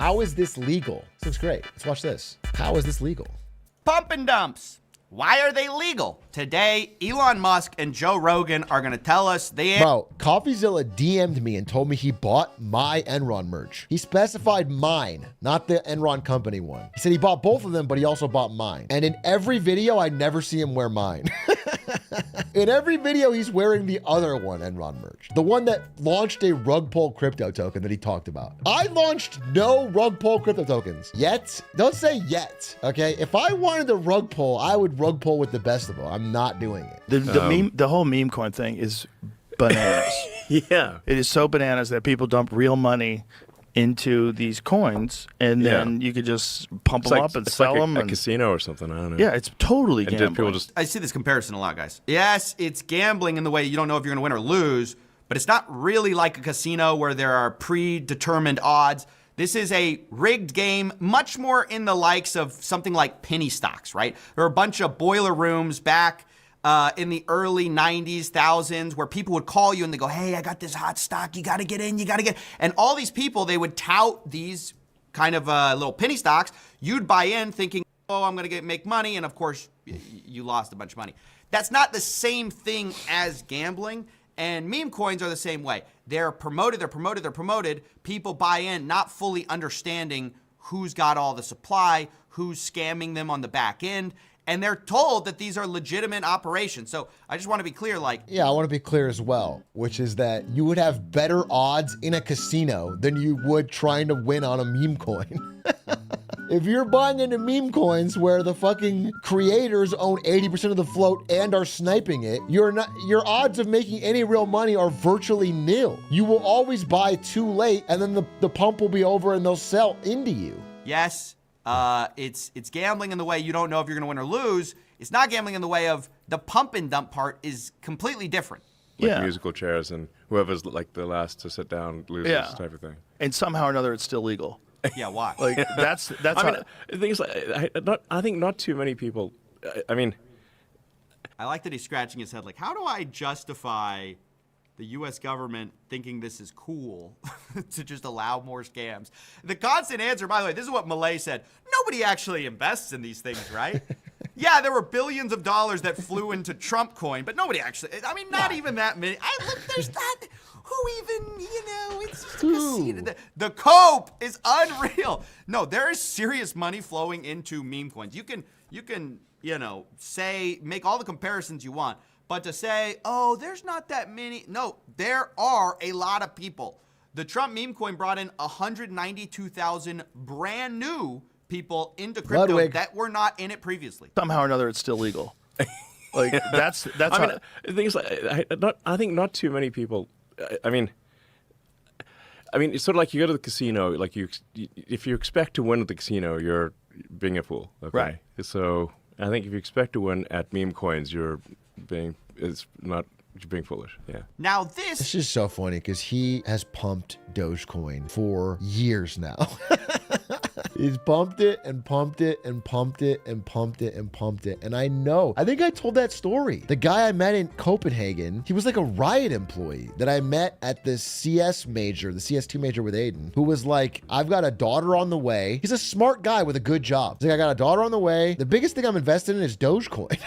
How is this legal? This looks great. Let's watch this. How is this legal? Pump and dumps. Why are they legal? Today, Elon Musk and Joe Rogan are going to tell us Bro, coffeezilla DM'd me and told me he bought my Enron merch. He specified mine, not the Enron company one. He said he bought both of them, but he also bought mine. And in every video, I never see him wear mine. In every video, he's wearing the other one, Enron merch. The one that launched a rug pull crypto token that he talked about. I launched no rug pull crypto tokens. Yet. Don't say yet, okay? If I wanted the rug pull, I would rug pull with the best of them. I'm not doing it. The whole meme coin thing is bananas. Yeah. It is so bananas that people dump real money into these coins, and then you could just pump them up and sell them. A casino or something. I don't know. Yeah, it's totally and gambling. People just... I see this comparison a lot, guys. Yes, it's gambling in the way you don't know if you're going to win or lose, but it's not really like a casino where there are predetermined odds. This is a rigged game, much more in the likes of something like penny stocks, right? There are a bunch of boiler rooms back in the early 90s, thousands, where people would call you and they go, hey, I got this hot stock. You got to get in. You got to get. And all these people, they would tout these kind of little penny stocks. You'd buy in thinking, oh, I'm going to make money. And of course, you lost a bunch of money. That's not the same thing as gambling. And meme coins are the same way. They're promoted. People buy in, not fully understanding who's got all the supply, who's scamming them on the back end. And they're told that these are legitimate operations. So I just want to be clear, Yeah, I want to be clear as well, which is that you would have better odds in a casino than you would trying to win on a meme coin. If you're buying into meme coins where the fucking creators own 80% of the float and are sniping it, your odds of making any real money are virtually nil. You will always buy too late, and then the pump will be over and they'll sell into you. yes, it's gambling in the way you don't know if you're going to win or lose. It's not gambling in the way of the pump and dump part is completely different. Like musical chairs and whoever's like the last to sit down loses type of thing. And somehow or another, it's still legal. Yeah, why? Like that's. I mean, the thing is, I think not too many people. I mean, I like that he's scratching his head. Like, how do I justify the U.S. government thinking this is cool to just allow more scams? The constant answer, by the way, this is what Malay said. Nobody actually invests in these things, right? Yeah, there were billions of dollars that flew into Trump coin, but nobody actually, I mean, not even that many. There's not, who even, it's just a casino. The cope is unreal. No, there is serious money flowing into meme coins. You can, make all the comparisons you want, but to say, oh, there's not that many. No, there are a lot of people. The Trump meme coin brought in 192,000 brand new people into crypto Ludwig. that were not in it previously. somehow or another, it's still legal. Like that's. I mean, the thing is, I think not too many people. I mean, it's sort of like you go to the casino. Like if you expect to win at the casino, you're being a fool. Okay? Right. So I think if you expect to win at meme coins, you're being foolish. Yeah. Now This is so funny because he has pumped Dogecoin for years now. He's pumped it and pumped it and pumped it and pumped it and pumped it. And I think I told that story. The guy I met in Copenhagen, he was like a Riot employee that I met at the CS major, the CS2 major with Aiden, who was like, I've got a daughter on the way. He's a smart guy with a good job. He's like, I got a daughter on the way. The biggest thing I'm invested in is Dogecoin.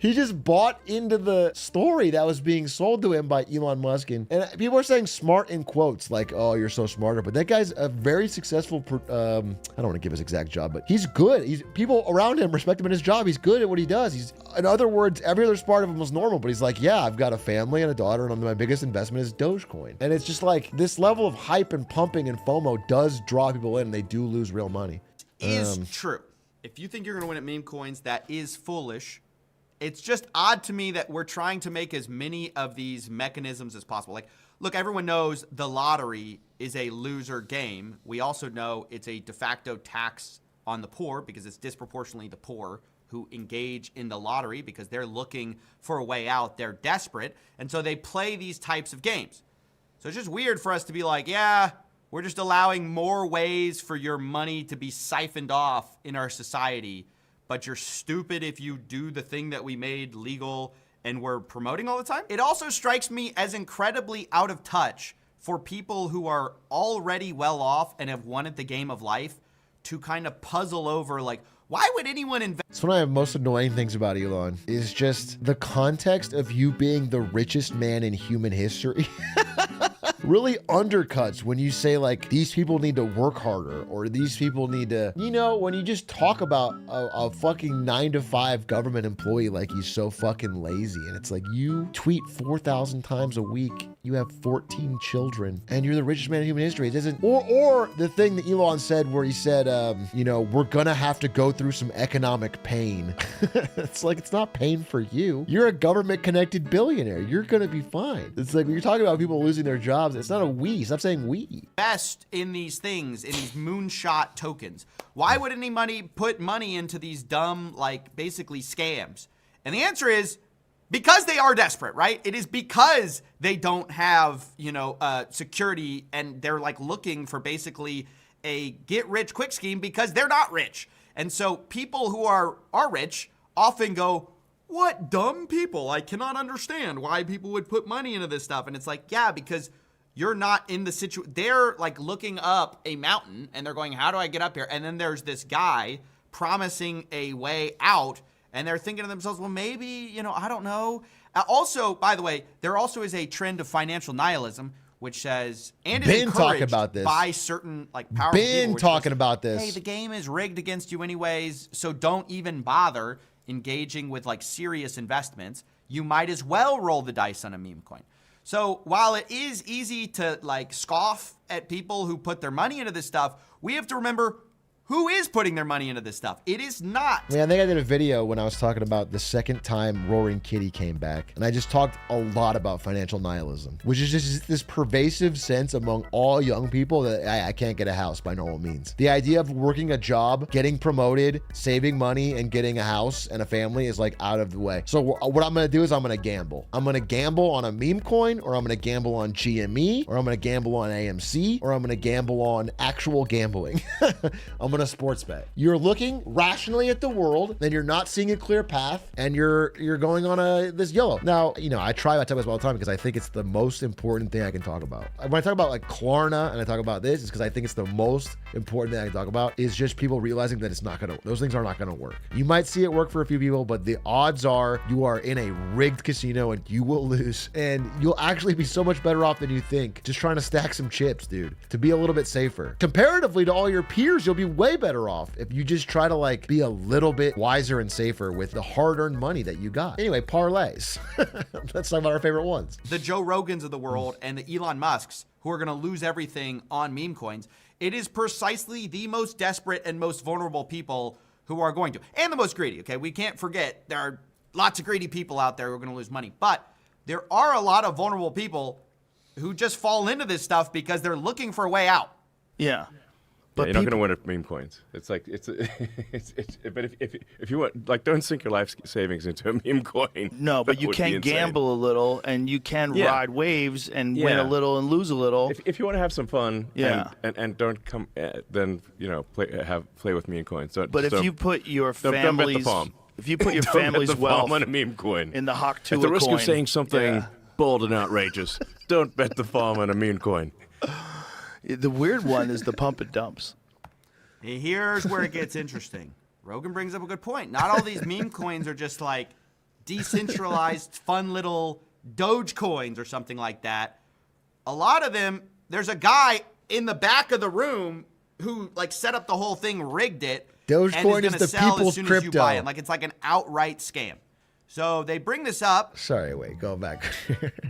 He just bought into the story that was being sold to him by Elon Musk. And people are saying smart in quotes, like, oh, you're so smarter. But that guy's a very successful, I don't want to give his exact job, but he's good. People around him respect him in his job. He's good at what he does. In other words, every other part of him was normal. But he's like, yeah, I've got a family and a daughter, and my biggest investment is Dogecoin. And it's just like this level of hype and pumping and FOMO does draw people in, and they do lose real money. is true. If you think you're going to win at meme coins, that is foolish. It's just odd to me that we're trying to make as many of these mechanisms as possible. Like, look, everyone knows the lottery is a loser game. We also know it's a de facto tax on the poor because it's disproportionately the poor who engage in the lottery because they're looking for a way out. They're desperate. And so they play these types of games. So it's just weird for us to be like, yeah, we're just allowing more ways for your money to be siphoned off in our society, but you're stupid if you do the thing that we made legal and we're promoting all the time. It also strikes me as incredibly out of touch for people who are already well off and have won at the game of life to kind of puzzle over, like, why would anyone invest? It's one of the most annoying things about Elon is just the context of you being the richest man in human history. Really undercuts when you say like these people need to work harder or these people need to, you know, when you just talk about a fucking 9-to-5 government employee like he's so fucking lazy, and it's like you tweet 4,000 times a week, you have 14 children, and you're the richest man in human history. It doesn't, or the thing that Elon said where he said, you know, we're gonna have to go through some economic pain. It's like, it's not pain for you. You're a government connected billionaire. You're gonna be fine. It's like when you're talking about people losing their jobs, it's not a we. Stop saying we. Invest in these things, in these moonshot tokens? Why would anybody put money into these dumb, like, basically scams? And the answer is because they are desperate, right? It is because they don't have, you know, security, and they're like looking for basically a get rich quick scheme because they're not rich. And so people who are rich often go, what dumb people? I cannot understand why people would put money into this stuff. And it's like, yeah, because you're not in the situation. They're like looking up a mountain and they're going, how do I get up here? And then there's this guy promising a way out, and they're thinking to themselves, well, maybe, you know, I don't know. Also, by the way, there also is a trend of financial nihilism, which says, and is encouraged by certain like powerful people. Talking about this. Hey, the game is rigged against you anyways, so don't even bother engaging with like serious investments. You might as well roll the dice on a meme coin. So while it is easy to like scoff at people who put their money into this stuff, we have to remember who is putting their money into this stuff. It is not. I mean, I think I did a video when I was talking about the second time Roaring Kitty came back, and I just talked a lot about financial nihilism, which is just this pervasive sense among all young people that I can't get a house by normal means. The idea of working a job, getting promoted, saving money, and getting a house and a family is like out of the way. So what I'm going to do is I'm going to gamble. I'm going to gamble on a meme coin, or I'm going to gamble on GME, or I'm going to gamble on AMC, or I'm going to gamble on actual gambling. I'm going to sports bet. You're looking rationally at the world, then you're not seeing a clear path, and you're going on this yellow. Now, you know, I try to talk about this all the time because I think it's the most important thing I can talk about. When I talk about like Klarna and I talk about this, it's because I think it's the most important thing I can talk about is just people realizing that those things are not gonna work. You might see it work for a few people, but the odds are you are in a rigged casino and you will lose, and you'll actually be so much better off than you think just trying to stack some chips, dude, to be a little bit safer. Comparatively to all your peers, you'll be way better off if you just try to like be a little bit wiser and safer with the hard-earned money that you got. Anyway, parlays. Let's talk about our favorite ones. The Joe Rogans of the world and the Elon Musks who are going to lose everything on meme coins. It is precisely the most desperate and most vulnerable people who are going to, and the most greedy. Okay, we can't forget there are lots of greedy people out there who are going to lose money, but there are a lot of vulnerable people who just fall into this stuff because they're looking for a way out. Yeah. But you're not going to win at meme coins. It's like but if you want, like, don't sink your life savings into a meme coin. No, but you can gamble a little, and you can ride waves and win a little and lose a little. If you want to have some fun, and don't come, then you know play with meme coins. But if you put your family's don't bet the farm. If you put your family's wealth on a meme coin in the Hawk 2 at the risk of saying something bold and outrageous, don't bet the farm on a meme coin. The weird one is the pump and dumps. Here's where it gets interesting. Rogan brings up a good point. Not all these meme coins are just like decentralized, fun little Doge coins or something like that. A lot of them, there's a guy in the back of the room who like set up the whole thing, rigged it, Dogecoin is the people's crypto. As you buy it. Like it's like an outright scam. So they bring this up. Sorry, wait, go back.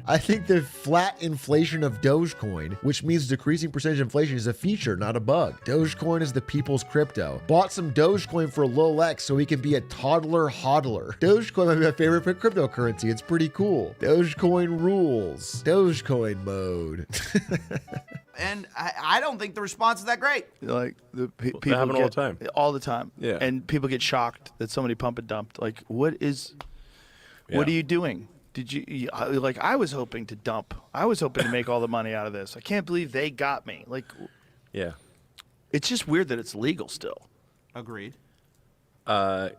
I think the flat inflation of Dogecoin, which means decreasing percentage inflation, is a feature, not a bug. Dogecoin is the people's crypto. Bought some Dogecoin for Lil X so he can be a toddler hodler. Dogecoin might be my favorite cryptocurrency. It's pretty cool. Dogecoin rules. Dogecoin mode. And I don't think the response is that great. Like people happen all the time. All the time. Yeah. And people get shocked that somebody pump and dumped. Like, what are you doing? Did you like? I was hoping to dump. I was hoping to make all the money out of this. I can't believe they got me. Like, yeah. It's just weird that it's legal still. Agreed. I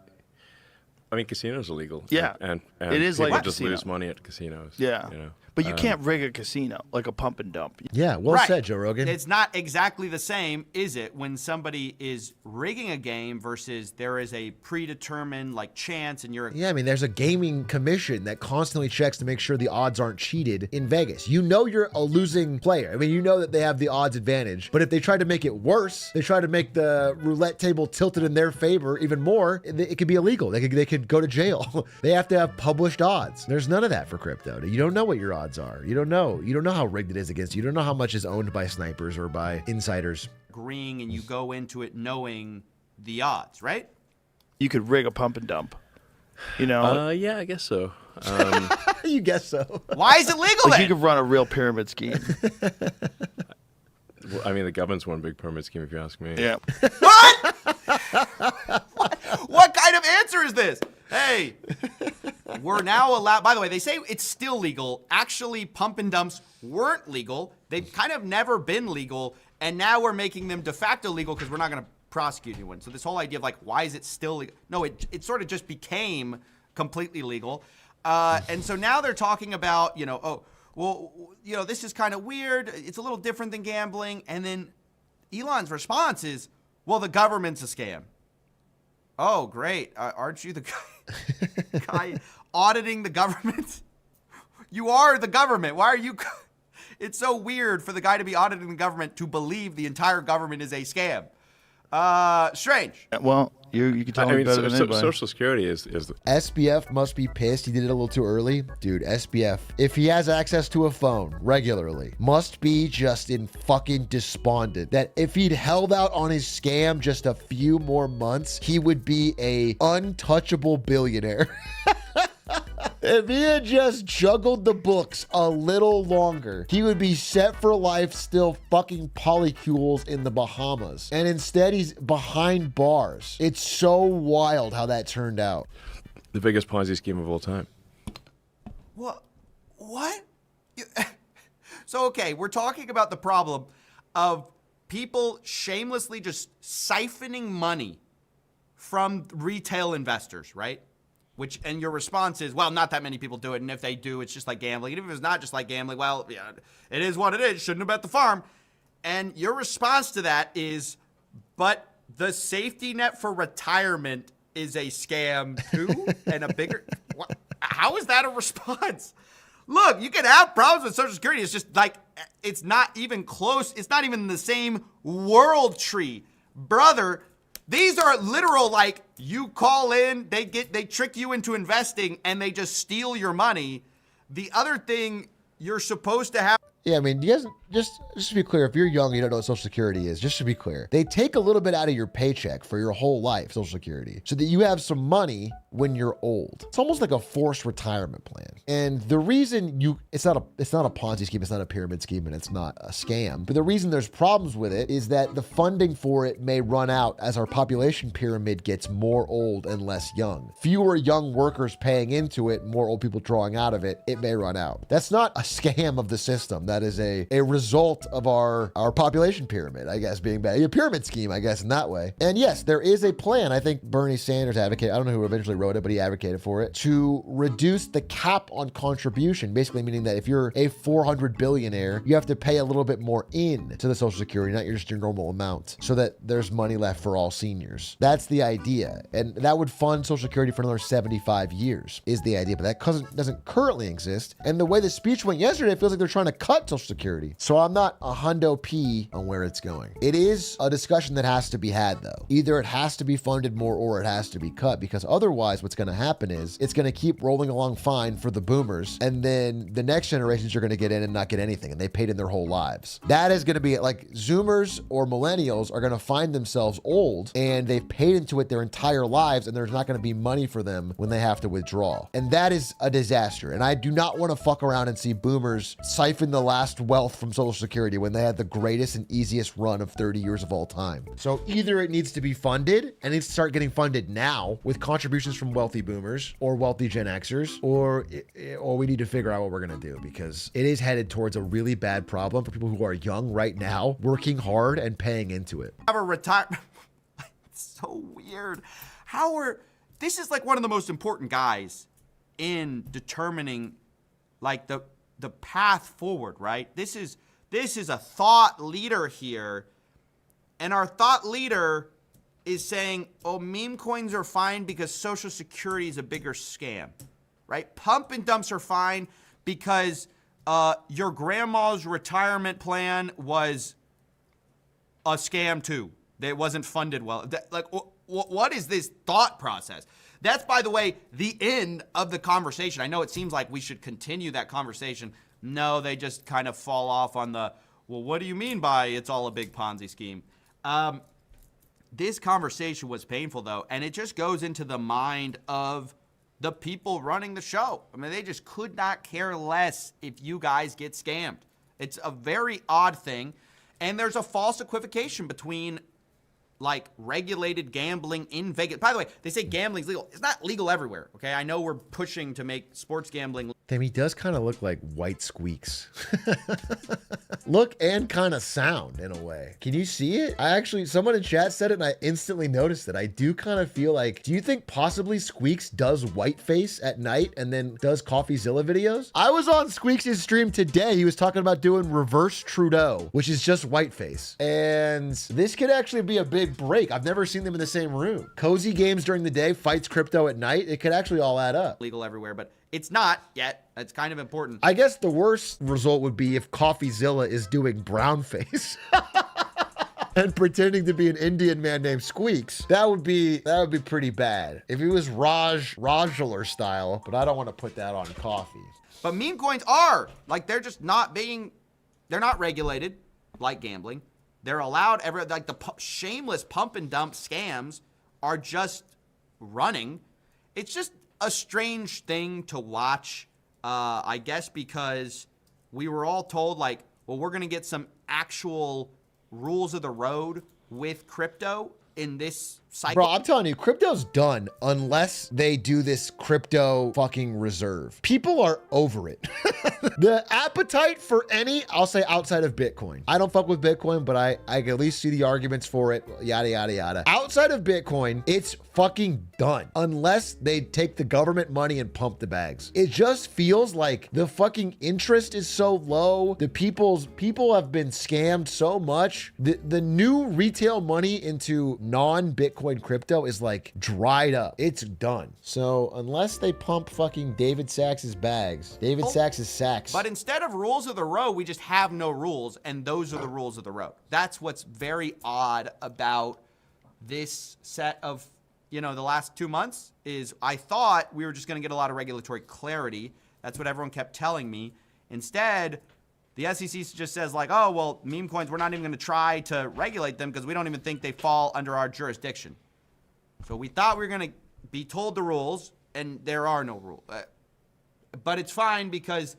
mean, casinos are legal. Yeah. And it is people like just lose money at casinos. Yeah. You know? But you can't rig a casino like a pump and dump. Yeah, well Right. said, Joe Rogan. It's not exactly the same, is it, when somebody is rigging a game versus there is a predetermined like chance and you're Yeah, I mean, there's a gaming commission that constantly checks to make sure the odds aren't cheated in Vegas. You know you're a losing player. I mean, you know that they have the odds advantage. But if they try to make it worse, they try to make the roulette table tilted in their favor even more, it could be illegal. They could go to jail. They have to have published odds. There's none of that for crypto. You don't know what your odds are. You don't know. You don't know how rigged it is against you. You don't know how much is owned by snipers or by insiders. agreeing and you go into it knowing the odds, right? You could rig a pump and dump. You know, Yeah, I guess so. You guess so. Why is it legal like then? you could run a real pyramid scheme. Well, I mean, the government's one big pyramid scheme, if you ask me. Yeah. What? What kind of answer is this? Hey, we're now allowed. By the way, they say it's still legal. Actually, pump and dumps weren't legal. They've kind of never been legal, and now we're making them de facto legal because we're not going to prosecute anyone. So this whole idea of like, why is it still legal? No, it sort of just became completely legal. And so now they're talking about, this is kind of weird. It's a little different than gambling. And then Elon's response is, well, the government's a scam. Oh, great. Aren't you the guy auditing the government? You are the government. Why are you? It's so weird for the guy to be auditing the government to believe the entire government is a scam. Strange. Well, you can tell me better than anybody. Social Security is the SBF must be pissed. He did it a little too early. Dude, SBF, if he has access to a phone regularly, must be just in fucking despondent that if he'd held out on his scam just a few more months, he would be a untouchable billionaire. If he had just juggled the books a little longer, he would be set for life still fucking polycules in the Bahamas. And instead, he's behind bars. It's so wild how that turned out. the biggest Ponzi scheme of all time. What? So, okay, we're talking about the problem of people shamelessly just siphoning money from retail investors, right? And your response is, well, not that many people do it, and if they do, it's just like gambling. And if it's not just like gambling, well, yeah, it is what it is. Shouldn't have bet the farm. And your response to that is, but the safety net for retirement is a scam too, and a bigger. What? How is that a response? Look, you can have problems with Social Security. It's just like it's not even close. It's not even the same world tree, brother. These are literal, like, you call in, they trick you into investing, and they just steal your money. The other thing you're supposed to have. Yeah, I mean, you guys, just to be clear, if you're young, you don't know what Social Security is, just to be clear, they take a little bit out of your paycheck for your whole life, Social Security, so that you have some money when you're old. It's almost like a forced retirement plan. And the reason it's not a Ponzi scheme, it's not a pyramid scheme, and it's not a scam. But the reason there's problems with it is that the funding for it may run out as our population pyramid gets more old and less young. Fewer young workers paying into it, more old people drawing out of it, it may run out. That's not a scam of the system. That is a result of our population pyramid, I guess, being bad. A pyramid scheme, I guess, in that way. And yes, there is a plan. I think Bernie Sanders advocated, I don't know who eventually wrote it, but he advocated for it, to reduce the cap on contribution, basically meaning that if you're a 400 billionaire, you have to pay a little bit more in to the Social Security, not just your normal amount, so that there's money left for all seniors. That's the idea. And that would fund Social Security for another 75 years, is the idea. But that doesn't currently exist. And the way the speech went yesterday, it feels like they're trying to cut Social Security. So I'm not a hundo P on where it's going. It is a discussion that has to be had, though. Either it has to be funded more or it has to be cut, because otherwise what's going to happen is it's going to keep rolling along fine for the boomers, and then the next generations are going to get in and not get anything, and they paid in their whole lives. That is going to be like Zoomers or millennials are going to find themselves old, and they've paid into it their entire lives, and there's not going to be money for them when they have to withdraw. And that is a disaster. And I do not want to fuck around and see boomers siphon the last wealth from Social Security when they had the greatest and easiest run of 30 years of all time. So either it needs to be funded, and it needs to start getting funded now with contributions from wealthy boomers or wealthy Gen Xers, or we need to figure out what we're going to do, because it is headed towards a really bad problem for people who are young right now, working hard and paying into it. Have a retirement. It's so weird. This is like one of the most important guys in determining like the the path forward, right? This is a thought leader here, and our thought leader is saying, oh, meme coins are fine because Social Security is a bigger scam, right? Pump and dumps are fine because your grandma's retirement plan was a scam too. It wasn't funded well. What is this thought process? That's, by the way, the end of the conversation. I know it seems like we should continue that conversation. No, they just kind of fall off on the, well, what do you mean by it's all a big Ponzi scheme? This conversation was painful, though, and it just goes into the mind of the people running the show. I mean, they just could not care less if you guys get scammed. It's a very odd thing, and there's a false equivocation between like regulated gambling in Vegas. By the way, they say gambling's legal. It's not legal everywhere, okay? I know we're pushing to make sports gambling. Damn, he does kind of look like White Squeaks. Look and kind of sound in a way. Can you see it? Someone in chat said it and I instantly noticed it. I do kind of feel like, do you think possibly Squeaks does Whiteface at night and then does CoffeeZilla videos? I was on Squeaks' stream today. He was talking about doing reverse Trudeau, which is just Whiteface. And this could actually be a big break. I've never seen them in the same room. Cozy games during the day, fights crypto at night. It could actually all add up. Legal everywhere, but it's not yet. It's kind of important. I guess the worst result would be if CoffeeZilla is doing brownface and pretending to be an Indian man named Squeaks. That would be pretty bad. If he was Rajular style, but I don't want to put that on coffee. But meme coins are like, they're just not they're not regulated like gambling. They're allowed like the shameless pump and dump scams are just running. It's just a strange thing to watch, I guess, because we were all told, like, well, we're going to get some actual rules of the road with crypto in this cycle. Bro, I'm telling you, crypto's done unless they do this crypto fucking reserve. People are over it. The appetite for any, I'll say outside of Bitcoin. I don't fuck with Bitcoin, but I can at least see the arguments for it, yada, yada, yada. Outside of Bitcoin, it's fucking done unless they take the government money and pump the bags. It just feels like the fucking interest is so low. The people have been scammed so much. The new retail money into non-Bitcoin crypto is like dried up. It's done. So unless they pump fucking David Sacks's bags, David Sacks's sacks. But instead of rules of the road, we just have no rules, and those are the rules of the road. That's what's very odd about this set of, the last 2 months is I thought we were just going to get a lot of regulatory clarity. That's what everyone kept telling me. Instead, the SEC just says like, oh, well, meme coins, we're not even going to try to regulate them because we don't even think they fall under our jurisdiction. So we thought we were going to be told the rules, and there are no rules. But it's fine because...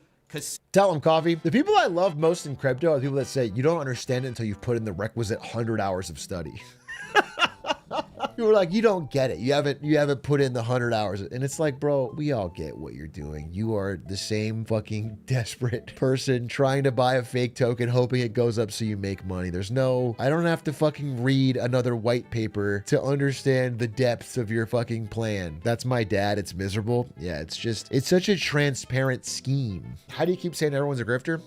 Tell them, Coffee. The people I love most in crypto are the people that say, you don't understand it until you've put in the requisite 100 hours of study. You were like, you don't get it. You haven't put in the 100 hours. And it's like, bro, we all get what you're doing. You are the same fucking desperate person trying to buy a fake token, hoping it goes up so you make money. I don't have to fucking read another white paper to understand the depths of your fucking plan. That's my dad. It's miserable. Yeah, it's such a transparent scheme. How do you keep saying everyone's a grifter?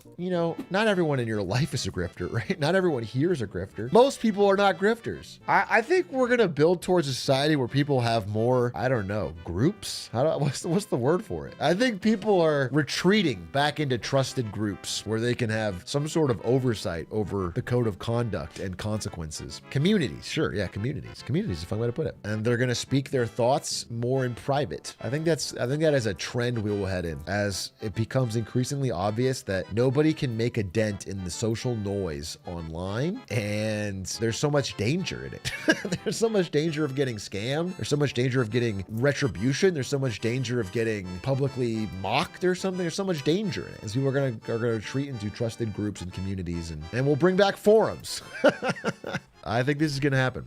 Not everyone in your life is a grifter, right? Not everyone here is a grifter. Most people are not grifters. I think we're going to build towards a society where people have more, I don't know, groups? What's the word for it? I think people are retreating back into trusted groups where they can have some sort of oversight over the code of conduct and consequences. Communities, sure, yeah, communities. Communities is a fun way to put it. And they're gonna speak their thoughts more in private. I think that is a trend we will head in as it becomes increasingly obvious that nobody can make a dent in the social noise online, and there's so much danger in it. There's so much danger of getting scammed. There's so much danger of getting retribution. There's so much danger of getting publicly mocked or something. There's so much danger in it. As people are gonna retreat into trusted groups and communities, and we'll bring back forums. I think this is gonna happen.